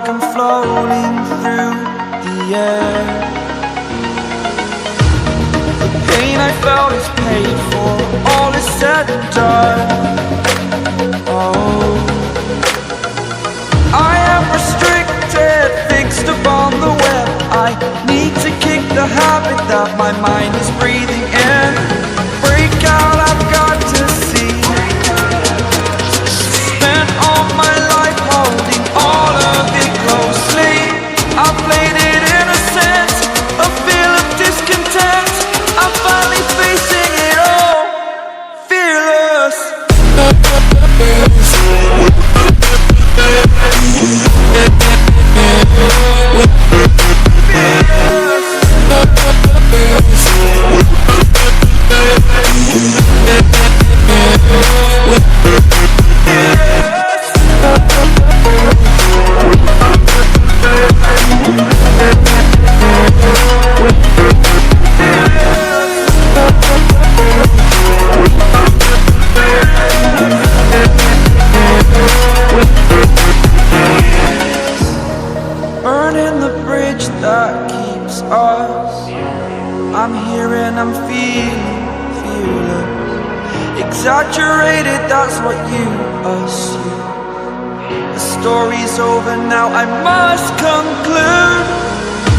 like I'm floating through the air. The pain I felt is paid for, all is said and done. Oh, I am restricted, fixed upon the web. I need to kick the habit that my mind is breathing in. Break out, I've got to see. Spent all my life holding all of it closely. I played it innocent, a feel of discontent. I'm finally facing it all, fearless. Burning the bridge that keeps us. I'm here and I'm feeling fearless. Exaggerated, that's what you assume. The story's over now, I must conclude.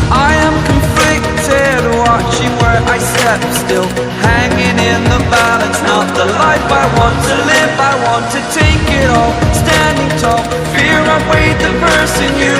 I am conflicted, watching where I step still, hanging in the balance. Not the life I want to live, I want to take it all. Standing tall, fear I've weighed the person you